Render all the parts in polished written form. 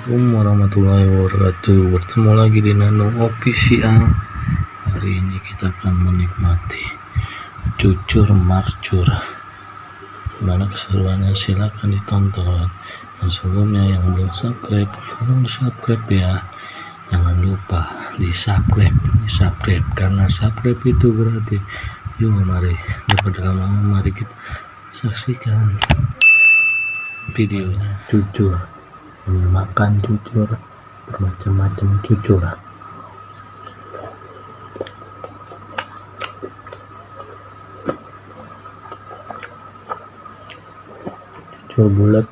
Assalamualaikum warahmatullahi wabarakatuh. Bertemu lagi di Nano Official. Hari ini kita akan menikmati cucur marcur. Gimana keseruannya, silahkan ditonton. Yang sebelumnya yang belum subscribe, tolong di subscribe ya. Jangan lupa di subscribe karena subscribe itu gratis. Yuk mari, daripada lama-lama mari kita saksikan videonya. Cucur, makan cucur, bermacam-macam cucur. Cucur bulat,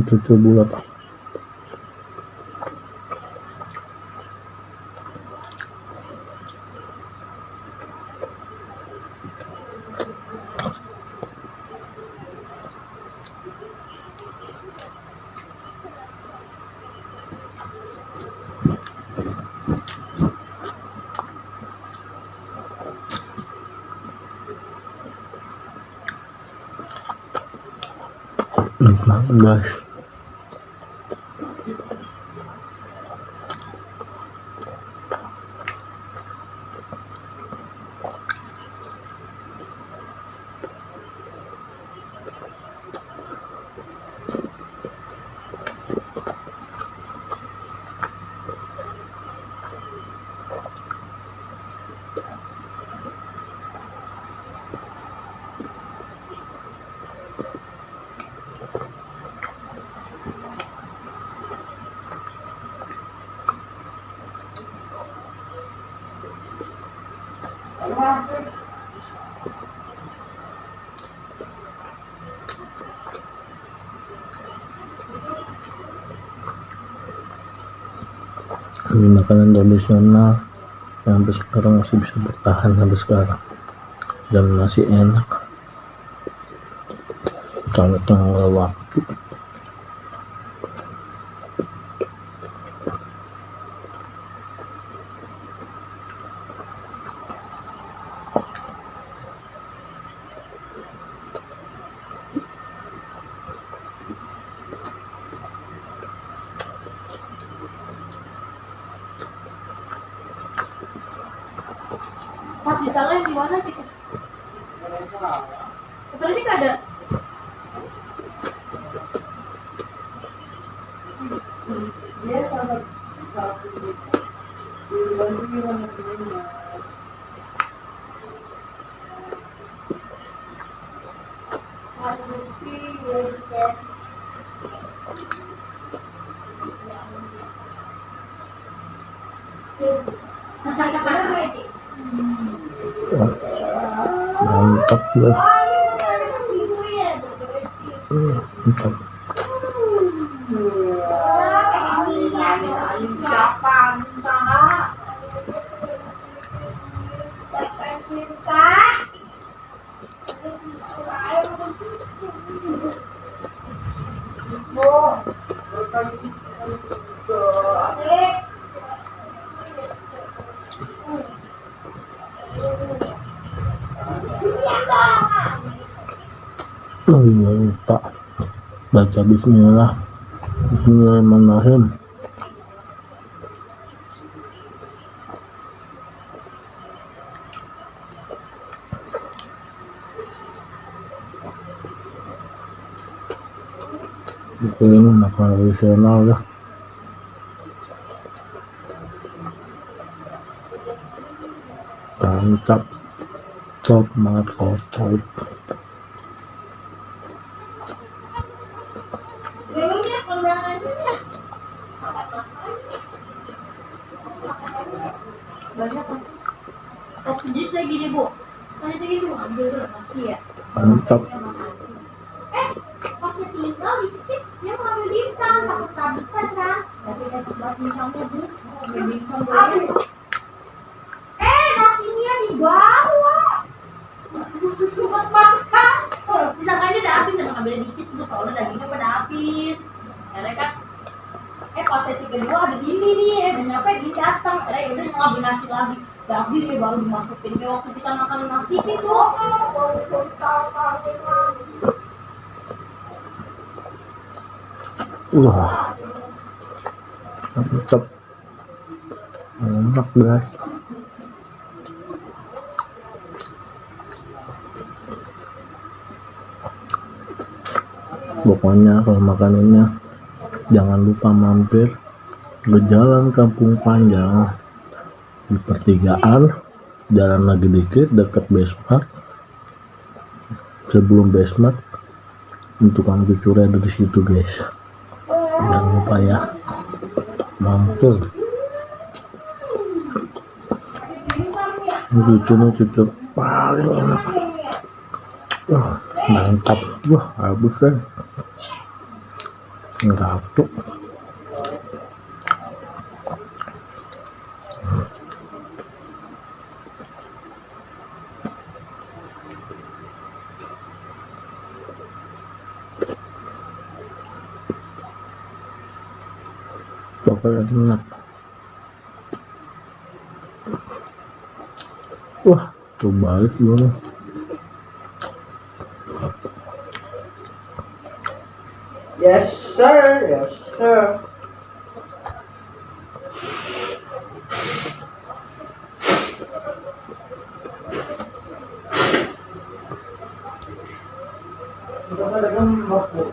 cucur bulat. Nikmat guys. Ini makanan tradisional yang sampai sekarang masih bisa bertahan sampai sekarang, dan masih enak kalau tengah waktu. Mas di sana yang di mana kita? Betulnya nggak ada. Mantap guys. Mantap. Oh iya, lupa baca bismillah. Bismillahirrahmanirrahim. Ini makanan tradisional ya. Mantap, top banget, top. Banyak kan? Oh, sendiri kayak gini bu. Tadi kayak gini bu, ambil dulu masih ya. Mantap. Masih tinggal dikit, dia mau ambil bintang, takut kehabisan kan? Tapi dia buat bintangnya bu, ambil bintang dulu. Nasinya di bawah. Sempat makan. Bisa aja udah habis, jangan ambil dikit tuh, kalau dagingnya pada habis. Akhirnya kan pas sesi kedua ada Dini nih, udah nyampe Dini datang, ya udah ngambil nasi lagi. Jadi dia baru dimasukin ke waktu kita makan nasi itu. Wah, mantap, enak guys. Pokoknya kalau makanannya jangan lupa mampir ke Jalan Kampung Panjang di pertigaan, jalan lagi dikit dekat Besmat. Sebelum Besmat untuk tukang cucurnya ada di situ guys. Jangan lupa ya, mampir. Cucurnya cucur paling enak. Wah, mantap. Wah, habis kan. Ngerapuk. Pokoknya enak. Wah, terbalik dulu. Yes, sir. Yes, sir. Ito talagang mapo.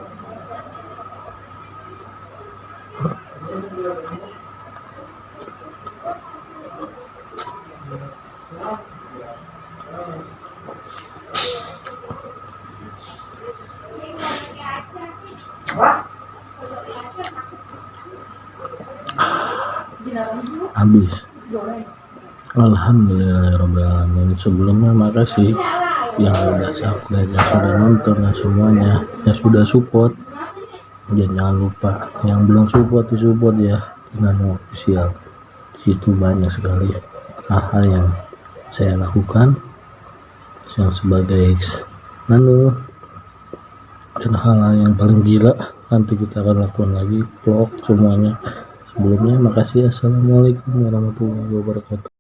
Habis. Alhamdulillahirobbilalamin. Sebelumnya makasih yang udah subscribe, yang sudah nonton, yang semuanya, yang sudah support. Dan jangan lupa yang belum support disupport ya dengan official. Situ banyak sekali hal-hal yang saya lakukan yang sebagai nano dan hal-hal yang paling gila nanti kita akan lakukan lagi vlog semuanya. Sebelumnya makasih. Assalamualaikum warahmatullahi wabarakatuh.